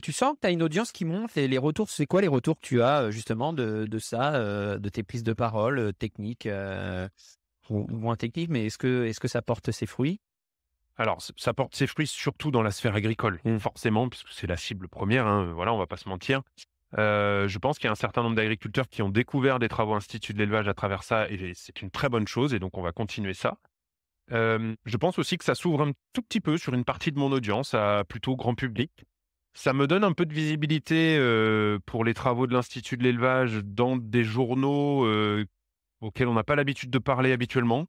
Tu sens que tu as une audience qui monte et les retours, c'est quoi les retours que tu as, justement de ça, de tes prises de parole, techniques, ou moins techniques, mais est-ce que ça porte ses fruits? Alors, ça porte ses fruits surtout dans la sphère agricole, Mmh. forcément, puisque c'est la cible première, hein, voilà, on va pas se mentir. Je pense qu'il y a un certain nombre d'agriculteurs qui ont découvert des travaux instituts de l'élevage à travers ça et c'est une très bonne chose et donc on va continuer ça. Je pense aussi que ça s'ouvre un tout petit peu sur une partie de mon audience, à plutôt grand public. Ça me donne un peu de visibilité, pour les travaux de l'Institut de l'élevage dans des journaux, auxquels on n'a pas l'habitude de parler habituellement.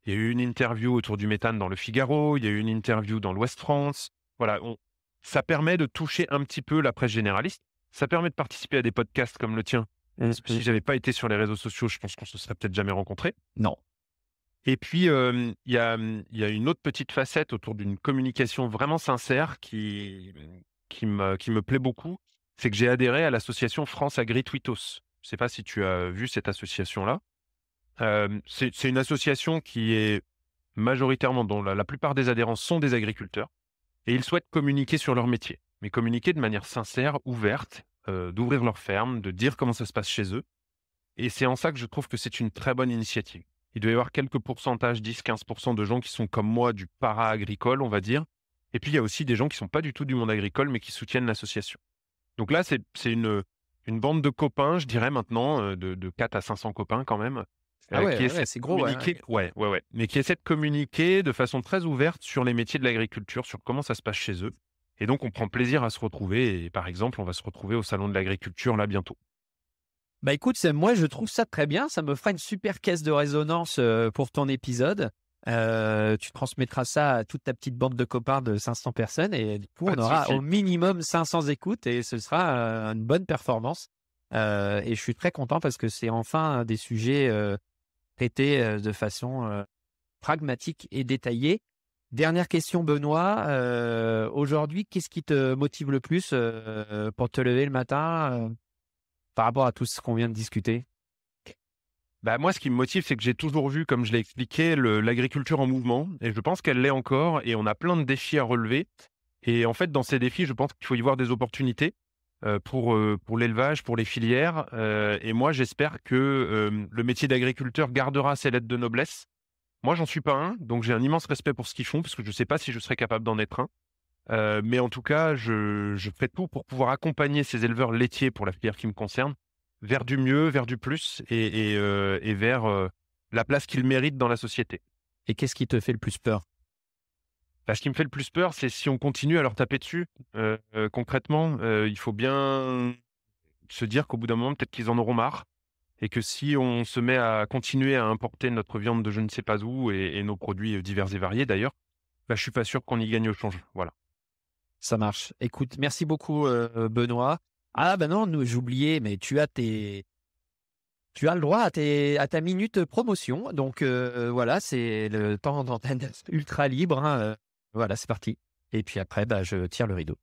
Il y a eu une interview autour du méthane dans Le Figaro, il y a eu une interview dans l'Ouest France. Voilà, ça permet de toucher un petit peu la presse généraliste. Ça permet de participer à des podcasts comme le tien, Mmh parce que mh. si j'avais pas été sur les réseaux sociaux, je pense qu'on se serait peut-être jamais rencontrés. Non. Et puis, il y a une autre petite facette autour d'une communication vraiment sincère qui me plaît beaucoup. C'est que j'ai adhéré à l'association France Agri Twittos. Je ne sais pas si tu as vu cette association-là? C'est une association qui est majoritairement dont la plupart des adhérents sont des agriculteurs et ils souhaitent communiquer sur leur métier, mais communiquer de manière sincère, ouverte, d'ouvrir leur ferme, de dire comment ça se passe chez eux et c'est en ça que je trouve que c'est une très bonne initiative. Il doit y avoir quelques pourcentages, 10-15 de gens qui sont comme moi du para-agricole, on va dire et puis il y a aussi des gens qui sont pas du tout du monde agricole, mais qui soutiennent l'association. Donc là, c'est une bande de copains, je dirais maintenant, de 4 à 500 copains quand même, Ah ouais, qui ouais, ouais, essaient de c'est gros, ouais, ouais. communiquer ouais, ouais, ouais, mais qui essaient de communiquer de façon très ouverte sur les métiers de l'agriculture, sur comment ça se passe chez eux et donc on prend plaisir à se retrouver et par exemple, on va se retrouver au salon de l'agriculture là bientôt. Bah, écoute, c'est moi, je trouve ça très bien. Ça me fera une super caisse de résonance, pour ton épisode. Tu transmettras ça à toute ta petite bande de copains de 500 personnes et du coup, Pas on de aura au souci. minimum 500 écoutes et ce sera, une bonne performance. Et je suis très content parce que c'est enfin des sujets, traités, de façon, pragmatique et détaillée. Dernière question, Benoît, aujourd'hui, qu'est-ce qui te motive le plus, pour te lever le matin, par rapport à tout ce qu'on vient de discuter? Bah, moi, ce qui me motive, c'est que j'ai toujours vu, comme je l'ai expliqué, l'agriculture en mouvement et je pense qu'elle l'est encore et on a plein de défis à relever et en fait, dans ces défis, je pense qu'il faut y voir des opportunités. pour l'élevage, pour les filières. Et moi, j'espère que le métier d'agriculteur gardera ses lettres de noblesse. Moi, j'en suis pas un, donc j'ai un immense respect pour ce qu'ils font, parce que je ne sais pas si je serais capable d'en être un. Mais en tout cas, je ferai tout pour pouvoir accompagner ces éleveurs laitiers, pour la filière qui me concerne, vers du mieux, vers du plus et vers la place qu'ils méritent dans la société. Et qu'est-ce qui te fait le plus peur? Bah, ce qui me fait le plus peur, c'est si on continue à leur taper dessus. Concrètement, il faut bien se dire qu'au bout d'un moment, peut-être qu'ils en auront marre et que si on se met à continuer à importer notre viande de je ne sais pas où et nos produits, divers et variés d'ailleurs, bah, je suis pas sûr qu'on y gagne au change. Voilà. Ça marche. Écoute, merci beaucoup, Benoît. Ah bah non, nous j'oubliais, mais tu as le droit à ta minute promotion. Donc voilà, c'est le temps d'antenne ultra libre, hein, voilà, c'est parti. Et puis après, bah, je tire le rideau.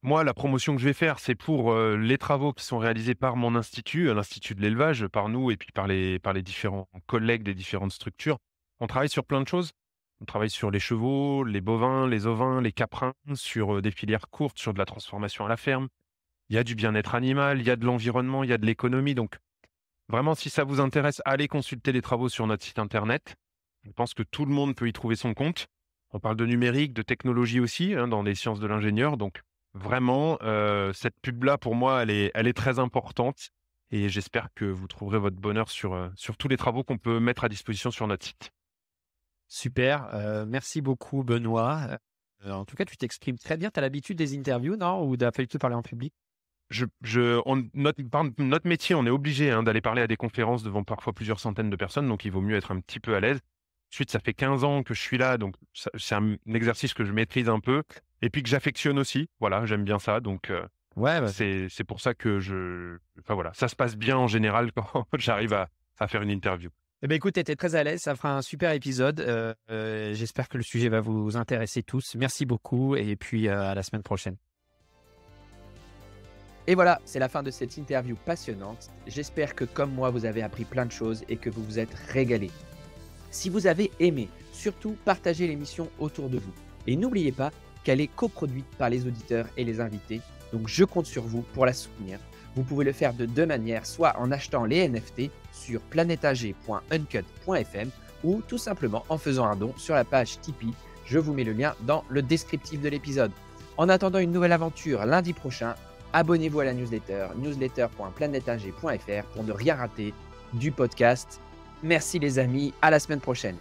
Moi, la promotion que je vais faire, c'est pour, les travaux qui sont réalisés par mon institut, l'Institut de l'élevage, par nous et puis par les différents collègues des différentes structures. On travaille sur plein de choses. On travaille sur les chevaux, les bovins, les ovins, les caprins, sur, des filières courtes, sur de la transformation à la ferme. Il y a du bien-être animal, il y a de l'environnement, il y a de l'économie. Donc vraiment, si ça vous intéresse, allez consulter les travaux sur notre site internet. Je pense que tout le monde peut y trouver son compte. On parle de numérique, de technologie aussi, hein, dans les sciences de l'ingénieur. Donc vraiment, cette pub-là, pour moi, elle est très importante et j'espère que vous trouverez votre bonheur sur tous les travaux qu'on peut mettre à disposition sur notre site. Super, merci beaucoup, Benoît. En tout cas, tu t'exprimes très bien. Tu as l'habitude des interviews, non? Ou pas du tout parler en public? Notre métier, on est obligé, hein, d'aller parler à des conférences devant parfois plusieurs centaines de personnes, donc il vaut mieux être un petit peu à l'aise. Ensuite, ça fait 15 ans que je suis là, donc c'est un exercice que je maîtrise un peu et puis que j'affectionne aussi. Voilà, j'aime bien ça, donc Ouais, bah, c'est pour ça que enfin voilà, ça se passe bien en général quand j'arrive à faire une interview. eh ben, écoute, tu étais très à l'aise. Ça fera un super épisode. J'espère que le sujet va vous intéresser tous. Merci beaucoup et puis à la semaine prochaine. Et voilà, c'est la fin de cette interview passionnante. J'espère que comme moi, vous avez appris plein de choses et que vous vous êtes régalés. Si vous avez aimé, surtout partagez l'émission autour de vous. Et n'oubliez pas qu'elle est coproduite par les auditeurs et les invités, donc je compte sur vous pour la soutenir. Vous pouvez le faire de deux manières, soit en achetant les NFT sur planetag.uncut.fm ou tout simplement en faisant un don sur la page Tipeee. Je vous mets le lien dans le descriptif de l'épisode. En attendant une nouvelle aventure lundi prochain, abonnez-vous à la newsletter, newsletter.planetag.fr pour ne rien rater du podcast. Merci les amis, à la semaine prochaine.